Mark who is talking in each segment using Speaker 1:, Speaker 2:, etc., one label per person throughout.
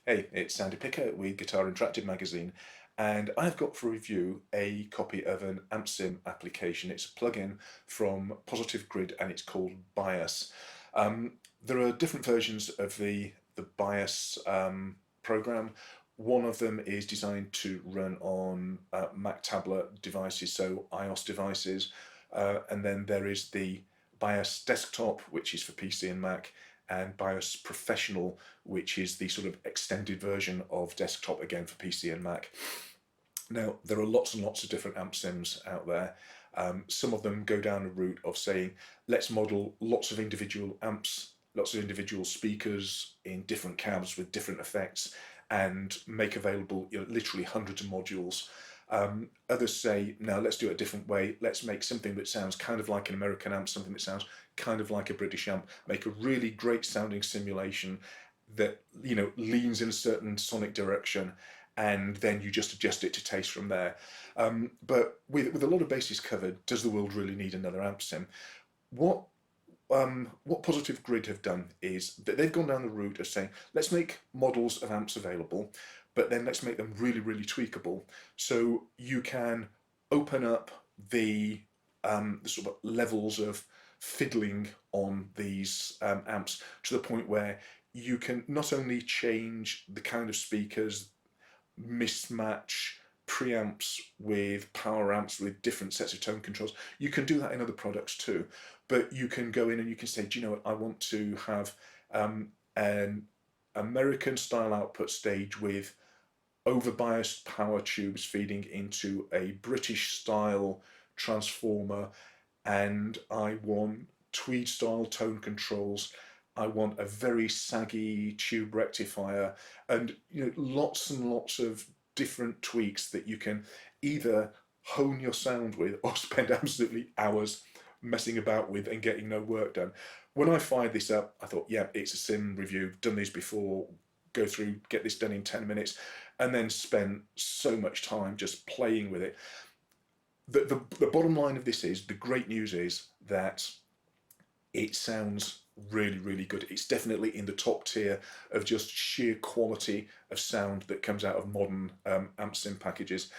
Speaker 1: Hey, it's Sandy Picker with Guitar Interactive Magazine, and I've got for review a copy of an AmpSim application. It's a plugin from Positive Grid and it's called Bias. There are different versions of the Bias program. One of them is designed to run on Mac tablet devices, so iOS devices, and then there is the Bias Desktop, which is for PC and Mac, and Bias Professional, which is the sort of extended version of desktop again for PC and Mac. Now, there are lots and lots of different amp sims out there. Some of them go down a route of saying, let's model lots of individual amps, lots of individual speakers in different cabs with different effects, and make available literally hundreds of modules. Others say, no, let's do it a different way. Let's make something that sounds kind of like an American amp, something that sounds kind of like a British amp, make a really great sounding simulation that leans in a certain sonic direction, and then you just adjust it to taste from there. But with a lot of bases covered, does the world really need another amp sim? What what Positive Grid have done is that they've gone down the route of saying, let's make models of amps available, but then let's make them really, really tweakable. So you can open up the sort of levels of fiddling on these amps to the point where you can not only change the kind of speakers, mismatch preamps with power amps with different sets of tone controls. You can do that in other products too, but you can go in and you can say, do you know what, I want to have an American style output stage with overbiased power tubes feeding into a British style transformer, and I want tweed style tone controls. I want a very saggy tube rectifier, and lots and lots of different tweaks that you can either hone your sound with or spend absolutely hours messing about with and getting no work done. When I fired this up, I thought, yeah, it's a sim review, done these before, go through, get this done in 10 minutes, and then spent so much time just playing with it. The bottom line of this is, the great news is that it sounds really, really good. It's definitely in the top tier of just sheer quality of sound that comes out of modern amp sim packages.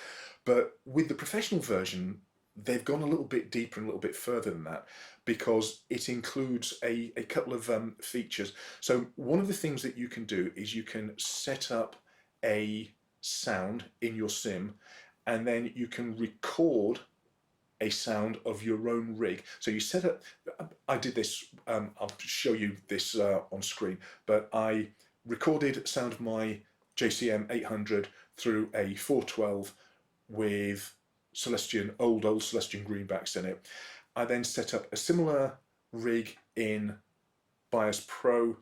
Speaker 1: But with the professional version, they've gone a little bit deeper and a little bit further than that, because it includes a couple of features. So one of the things that you can do is you can set up a sound in your sim, and then you can record a sound of your own rig. So you set up, I did this, I'll show you this on screen, but I recorded sound of my JCM 800 through a 412 with Celestion, old Celestion greenbacks in it. I then set up a similar rig in BiasPro,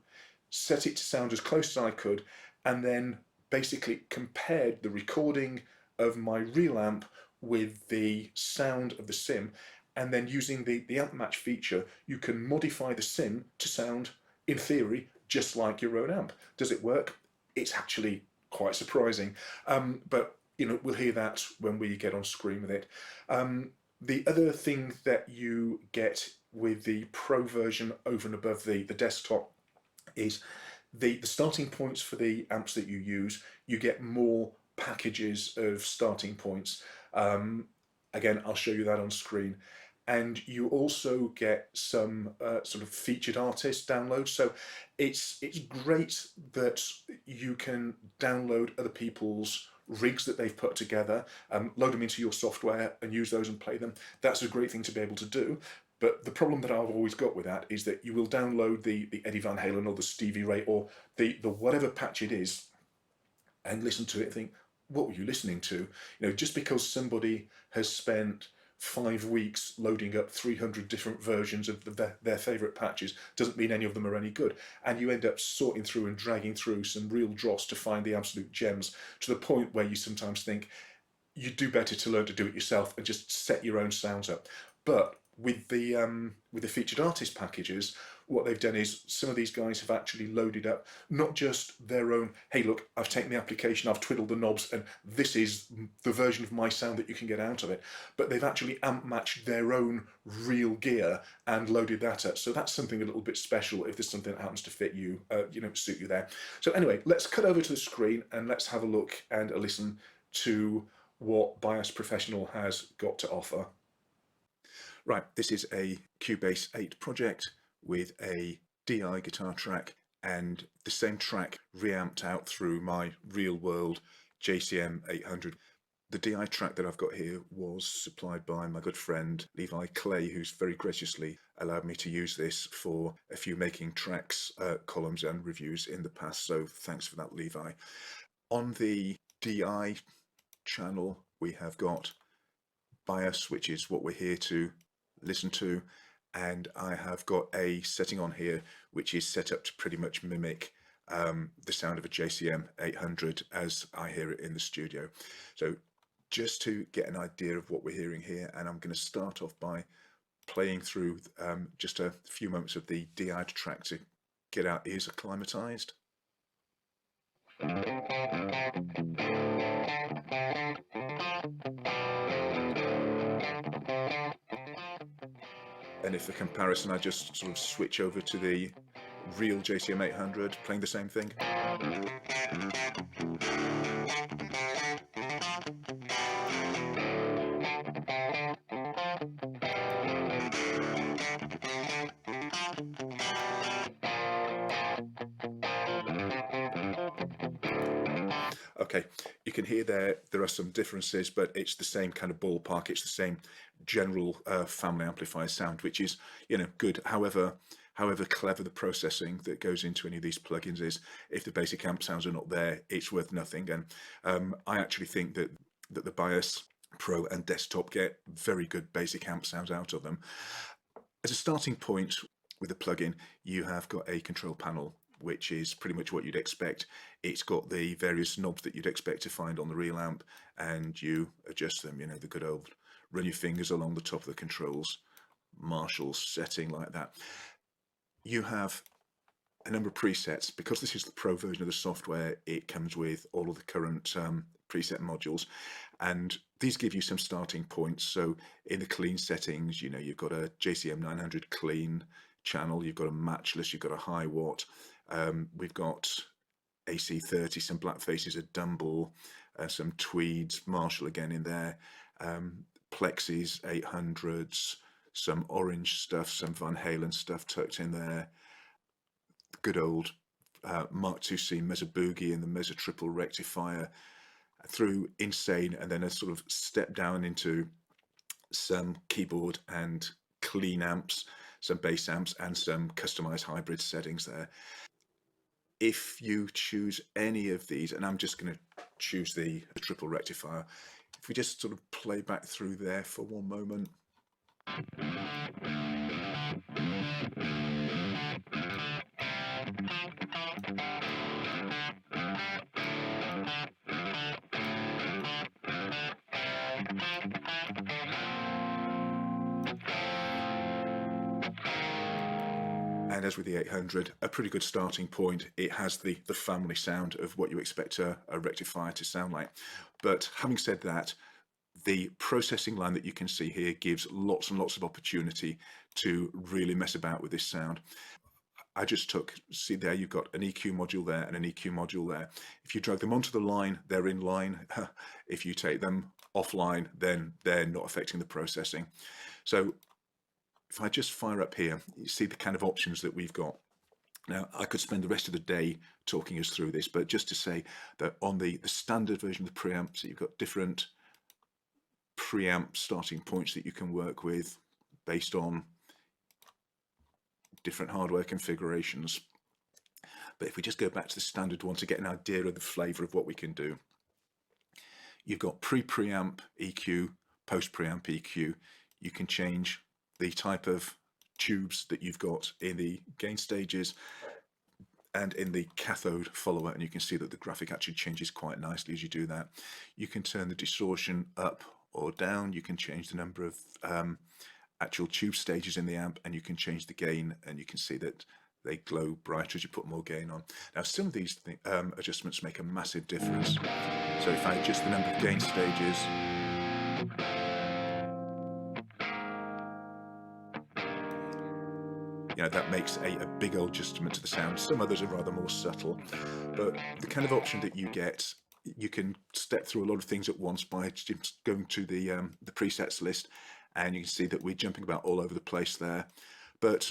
Speaker 1: set it to sound as close as I could, and then basically compared the recording of my real amp with the sound of the sim, and then using the amp match feature, you can modify the sim to sound, in theory, just like your own amp. Does it work? It's actually quite surprising, but we'll hear that when we get on screen with it. The other thing that you get with the Pro version over and above the desktop is the starting points for the amps that you use. You get more packages of starting points. Again, I'll show you that on screen. And you also get some sort of featured artist downloads. So it's great that you can download other people's rigs that they've put together, load them into your software and use those and play them. That's a great thing to be able to do. But the problem that I've always got with that is that you will download the Eddie Van Halen or the Stevie Ray or the whatever patch it is, and listen to it and think, what were you listening to? Just because somebody has spent 5 weeks loading up 300 different versions of their favourite patches doesn't mean any of them are any good. And you end up sorting through and dragging through some real dross to find the absolute gems, to the point where you sometimes think you'd do better to learn to do it yourself and just set your own sounds up. But with the featured artist packages, what they've done is some of these guys have actually loaded up not just their own, hey look, I've taken the application, I've twiddled the knobs, and this is the version of my sound that you can get out of it, but they've actually amp matched their own real gear and loaded that up. So that's something a little bit special if there's something that happens to fit you, suit you there. So anyway, let's cut over to the screen and let's have a look and a listen to what Bias Professional has got to offer. Right, this is a Cubase 8 project with a DI guitar track and the same track reamped out through my real world JCM 800. The DI track that I've got here was supplied by my good friend Levi Clay, who's very graciously allowed me to use this for a few making tracks, columns and reviews in the past, so thanks for that, Levi. On the DI channel we have got Bias, which is what we're here to listen to, and I have got a setting on here which is set up to pretty much mimic the sound of a JCM 800 as I hear it in the studio. So just to get an idea of what we're hearing here, and I'm going to start off by playing through just a few moments of the DI track to get our ears acclimatized. And if for comparison I just sort of switch over to the real JCM 800 playing the same thing. Okay, you can hear there are some differences, but it's the same kind of ballpark. It's the same general family amplifier sound, which is, good. However clever the processing that goes into any of these plugins is, if the basic amp sounds are not there, it's worth nothing. And I actually think that the Bias Pro and Desktop get very good basic amp sounds out of them. As a starting point with the plugin, you have got a control panel, which is pretty much what you'd expect. It's got the various knobs that you'd expect to find on the real amp, and you adjust them, the good old run your fingers along the top of the controls, Marshall setting like that. You have a number of presets. Because this is the Pro version of the software, it comes with all of the current preset modules, and these give you some starting points. So in the clean settings, you've got a JCM 900 clean channel, you've got a matchless, you've got a high watt, we've got AC30, some black faces, a Dumble, some tweeds, Marshall again in there, Plexis 800s, some orange stuff, some Van Halen stuff tucked in there, good old Mark IIc Mezzo Boogie and the Mezzo Triple Rectifier, through Insane, and then a sort of step down into some keyboard and clean amps, some bass amps, and some customized hybrid settings there. If you choose any of these, and I'm just going to choose the Triple Rectifier, if we just sort of play back through there for one moment. And as with the 800, a pretty good starting point. It has the family sound of what you expect a rectifier to sound like. But having said that, the processing line that you can see here gives lots and lots of opportunity to really mess about with this sound. I just see there you've got an EQ module there and an EQ module there. If you drag them onto the line, they're in line. If you take them offline, then they're not affecting the processing. So if I just fire up here, you see the kind of options that we've got. Now, I could spend the rest of the day talking us through this, but just to say that on the standard version of the preamp, so you've got different preamp starting points that you can work with based on different hardware configurations. But if we just go back to the standard one to get an idea of the flavor of what we can do, you've got pre-preamp EQ, post-preamp EQ. You can change the type of tubes that you've got in the gain stages and in the cathode follower, and you can see that the graphic actually changes quite nicely as you do that. You can turn the distortion up or down. You can change the number of actual tube stages in the amp, and you can change the gain, and you can see that they glow brighter as you put more gain on. Now, some of these adjustments make a massive difference. So if I adjust the number of gain stages, you know, that makes a big old adjustment to the sound. Some others are rather more subtle, but the kind of option that you get, you can step through a lot of things at once by just going to the presets list, and you can see that we're jumping about all over the place there. But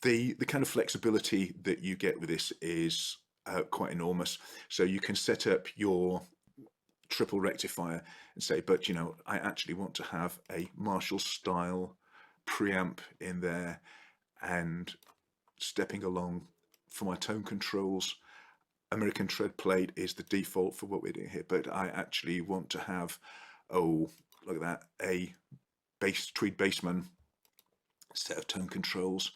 Speaker 1: the kind of flexibility that you get with this is quite enormous. So you can set up your triple rectifier and say, but you know, I actually want to have a Marshall style preamp in there, and stepping along for my tone controls, American tread plate is the default for what we're doing here, but I actually want to have, oh, look at that, a Tweed Bassman set of tone controls,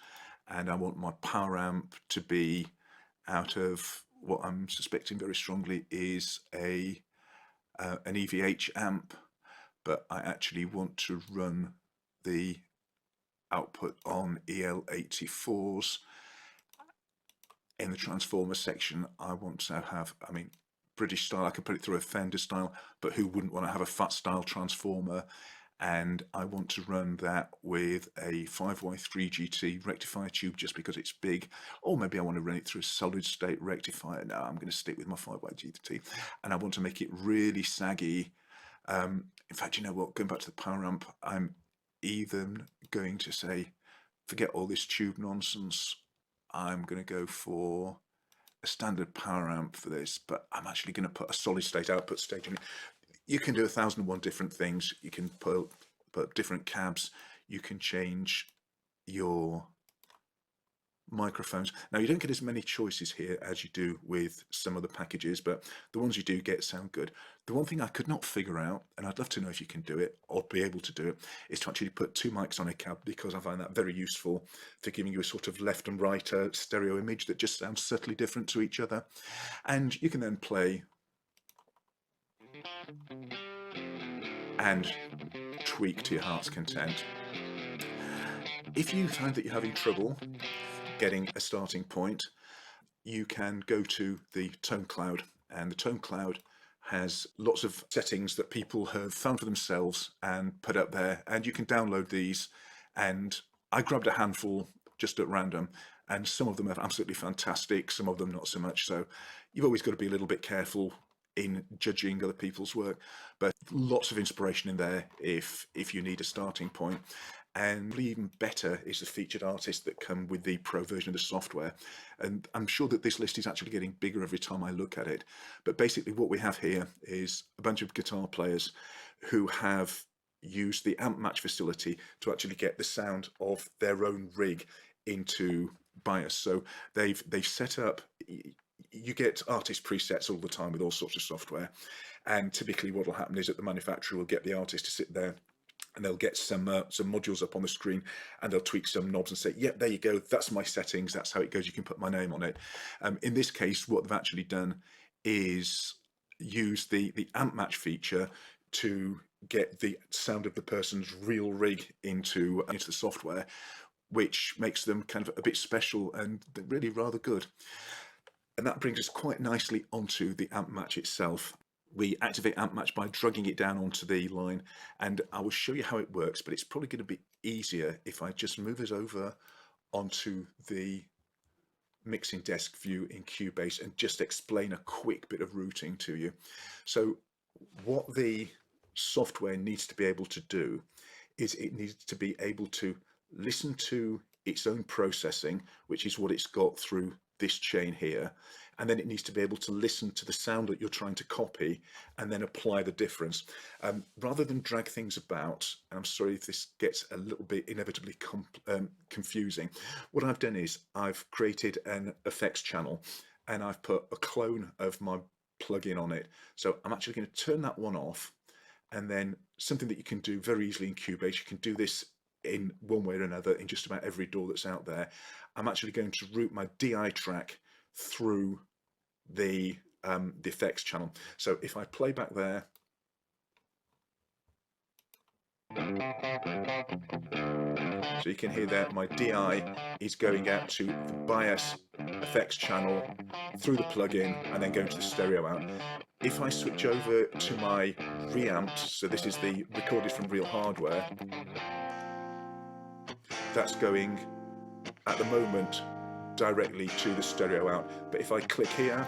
Speaker 1: and I want my power amp to be out of what I'm suspecting very strongly is an EVH amp, but I actually want to run the output on EL84s. In the transformer section, I want to have, I mean, British style, I could put it through a Fender style, but who wouldn't want to have a fat style transformer? And I want to run that with a 5Y3 GT rectifier tube just because it's big, or maybe I want to run it through a solid state rectifier. No, I'm going to stick with my 5Y GT, and I want to make it really saggy. In fact, you know what, going back to the power amp, I'm even going to say, forget all this tube nonsense. I'm going to go for a standard power amp for this, but I'm actually going to put a solid state output stage in it. You can do 1001 different things. You can put different cabs. You can change your microphones. Now, you don't get as many choices here as you do with some other packages, but the ones you do get sound good. The one thing I could not figure out, and I'd love to know if you can do it or be able to do it, is to actually put two mics on a cab, because I find that very useful for giving you a sort of left and right stereo image that just sounds subtly different to each other. And you can then play and tweak to your heart's content. If you find that you're having trouble getting a starting point, you can go to the tone cloud, and the tone cloud has lots of settings that people have found for themselves and put up there, and you can download these. And I grabbed a handful just at random, and some of them are absolutely fantastic, some of them not so much. So you've always got to be a little bit careful in judging other people's work, but lots of inspiration in there if you need a starting point. And even better is the featured artists that come with the pro version of the software. And I'm sure that this list is actually getting bigger every time I look at it. But basically what we have here is a bunch of guitar players who have used the amp match facility to actually get the sound of their own rig into Bias. So they've set up, you get artist presets all the time with all sorts of software, and typically what will happen is that the manufacturer will get the artist to sit there, and they'll get some modules up on the screen, and they'll tweak some knobs and say, yep, there you go, that's my settings, that's how it goes, you can put my name on it. In this case, what they've actually done is use the amp match feature to get the sound of the person's real rig into the software, which makes them kind of a bit special and really rather good. And that brings us quite nicely onto the amp match itself. We activate amp match by dragging it down onto the line, and I will show you how it works, but it's probably going to be easier if I just move us over onto the mixing desk view in Cubase and just explain a quick bit of routing to you. So what the software needs to be able to do is it needs to be able to listen to its own processing, which is what it's got through this chain here, and then it needs to be able to listen to the sound that you're trying to copy and then apply the difference. Rather than drag things about, and I'm sorry if this gets a little bit inevitably confusing, what I've done is I've created an effects channel and I've put a clone of my plugin on it. So I'm actually going to turn that one off, and then something that you can do very easily in Cubase, you can do this in one way or another in just about every DAW that's out there. I'm actually going to route my DI track through the effects channel. So if I play back there, So you can hear that my DI is going out to the bias effects channel through the plugin and then going to the stereo out. If I switch over to my reamps, so this is the recorded from real hardware, that's going at the moment directly to the stereo out. But if I click here,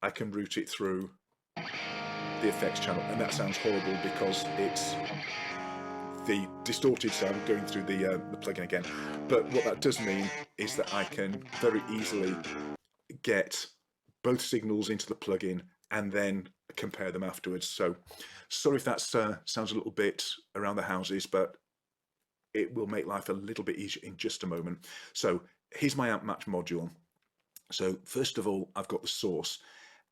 Speaker 1: I can route it through the effects channel, and that sounds horrible because it's the distorted sound going through the plugin again. But what that does mean is that I can very easily get both signals into the plugin and then compare them afterwards. So sorry if that sounds a little bit around the houses, but it will make life a little bit easier in just a moment. So here's my amp match module. So first of all, I've got the source,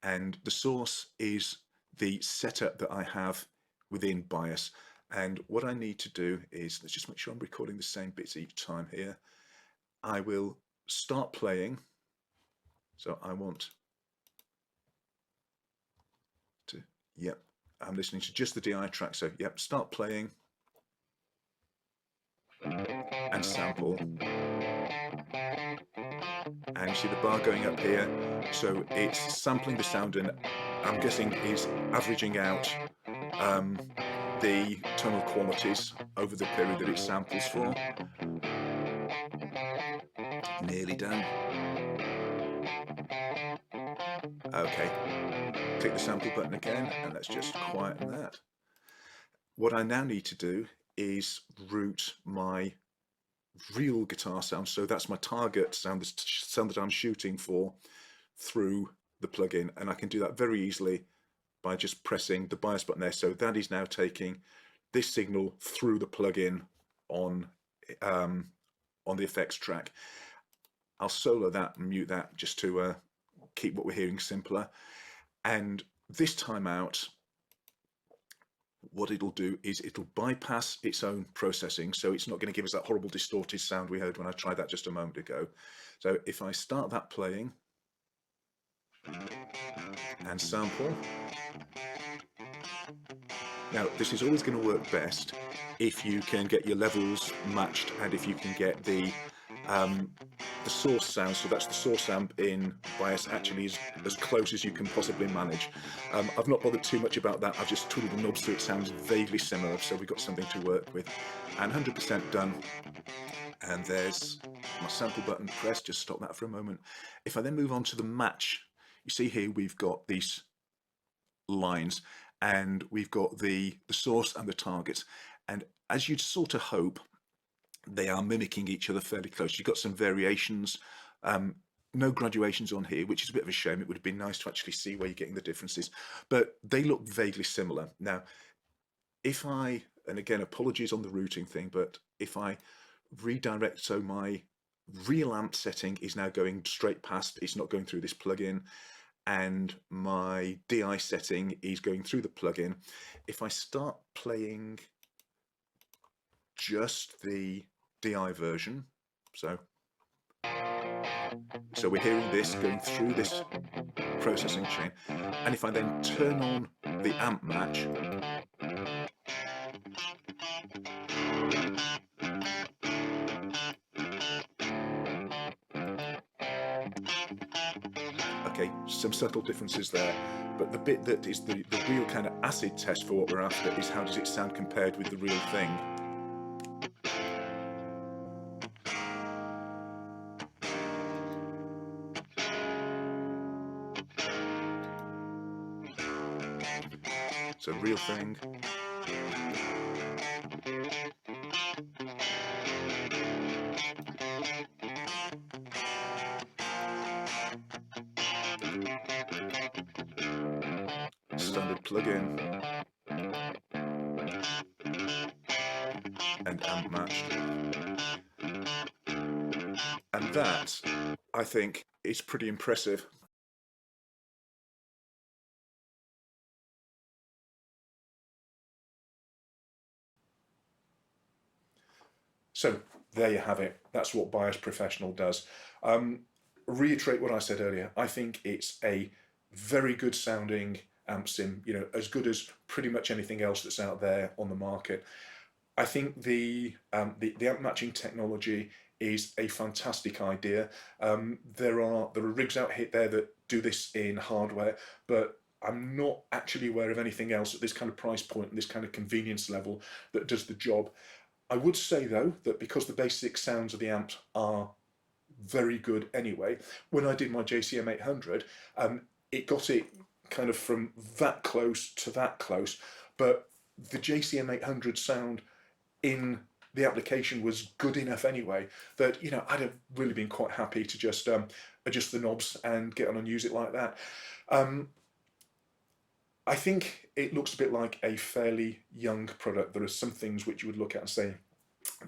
Speaker 1: and the source is the setup that I have within Bias. And what I need to do is, let's just make sure I'm recording the same bits each time here. I will start playing. So I want to, yep, I'm listening to just the DI track. So yep, start playing and sample. And you see the bar going up here. So it's sampling the sound, and I'm guessing is averaging out the tonal qualities over the period that it samples for. Nearly done. Okay, click the sample button again, and let's just quieten that. What I now need to do is route my real guitar sound, so that's my target sound, the sound that I'm shooting for, through the plugin, and I can do that very easily by just pressing the bias button there. So that is now taking this signal through the plugin on the effects track. I'll solo that and mute that just to keep what we're hearing simpler. And this time out, what it'll do is it'll bypass its own processing, so it's not going to give us that horrible distorted sound we heard when I tried that just a moment ago. So if I start that playing and sample, now this is always going to work best if you can get your levels matched and if you can get the source sound, so that's the source amp in Bias, actually is as close as you can possibly manage. I've not bothered too much about that, I've just twiddled the knobs so it sounds vaguely similar, so we've got something to work with. And 100% done, and there's my sample button pressed. Just stop that for a moment. If I then move on to the match, you see here we've got these lines, and we've got the source and the targets, and as you'd sort of hope, they are mimicking each other fairly close. You've got some variations, no graduations on here, which is a bit of a shame. It would have been nice to actually see where you're getting the differences, but they look vaguely similar. Now, if I, and again, apologies on the routing thing, but if I redirect, so my real amp setting is now going straight past, it's not going through this plugin, and my DI setting is going through the plugin. If I start playing just the DI version, so we're hearing this going through this processing chain, and if I then turn on the amp match, okay, some subtle differences there, but the bit that is the real kind of acid test for what we're after is how does it sound compared with the real thing. So real thing. Standard plugin. And amp matched. And that, I think, is pretty impressive. So there you have it. That's what Bias Professional does. Reiterate what I said earlier. I think it's a very good sounding amp sim, you know, as good as pretty much anything else that's out there on the market. I think the amp matching technology is a fantastic idea. There are rigs out here there that do this in hardware, but I'm not actually aware of anything else at this kind of price point and this kind of convenience level that does the job. I would say though that because the basic sounds of the amp are very good anyway, when I did my JCM 800, it got it kind of from that close to that close, but the JCM 800 sound in the application was good enough anyway that, you know, I'd have really been quite happy to just adjust the knobs and get on and use it like that. I think it looks a bit like a fairly young product. There are some things which you would look at and say,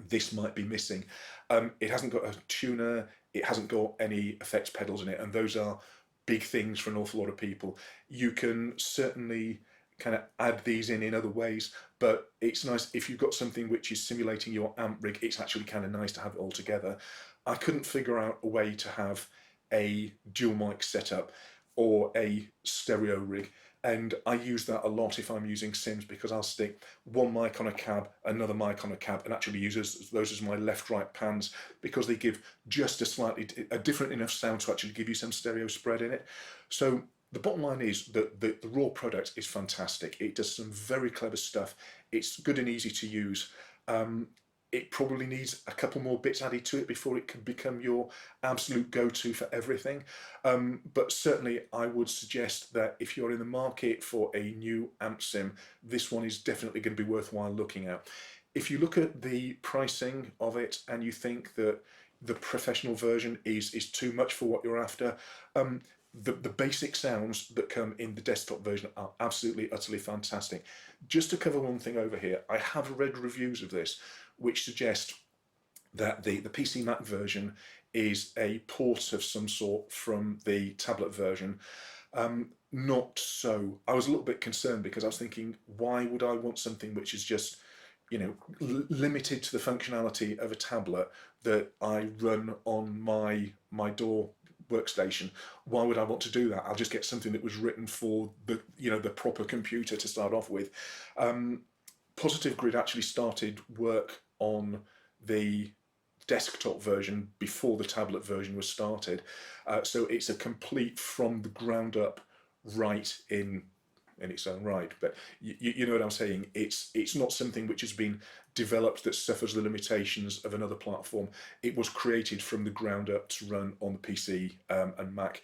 Speaker 1: this might be missing. It hasn't got a tuner, it hasn't got any effects pedals in it, and those are big things for an awful lot of people. You can certainly kind of add these in other ways, but it's nice if you've got something which is simulating your amp rig, it's actually kind of nice to have it all together. I couldn't figure out a way to have a dual mic setup or a stereo rig, and I use that a lot if I'm using sims, because I'll stick one mic on a cab, another mic on a cab, and actually use those as my left-right pans, because they give just a different enough sound to actually give you some stereo spread in it. So the bottom line is that the raw product is fantastic. It does some very clever stuff. It's good and easy to use. It probably needs a couple more bits added to it before it can become your absolute go-to for everything. But certainly I would suggest that if you're in the market for a new amp sim, this one is definitely going to be worthwhile looking at. If you look at the pricing of it and you think that the professional version is too much for what you're after, the basic sounds that come in the desktop version are absolutely, utterly fantastic. Just to cover one thing over here, I have read reviews of this which suggest that the PC Mac version is a port of some sort from the tablet version. Not so. I was a little bit concerned because I was thinking, why would I want something which is just, you know, limited to the functionality of a tablet that I run on my door workstation? Why would I want to do that? I'll just get something that was written for the, you know, the proper computer to start off with. Positive Grid actually started work on the desktop version before the tablet version was started, so it's a complete from the ground up right in its own right. But you know what I'm saying. It's not something which has been developed that suffers the limitations of another platform. It was created from the ground up to run on the PC and Mac.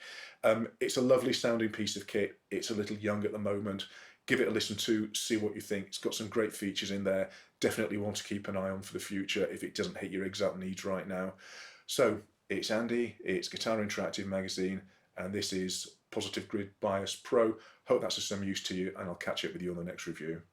Speaker 1: It's a lovely sounding piece of kit. It's a little young at the moment. Give it a listen to, see what you think. It's got some great features in there. Definitely want to keep an eye on for the future if it doesn't hit your exact needs right now. So it's Andy, it's Guitar Interactive Magazine, and this is Positive Grid BiasPro. Hope that's of some use to you, and I'll catch up with you on the next review.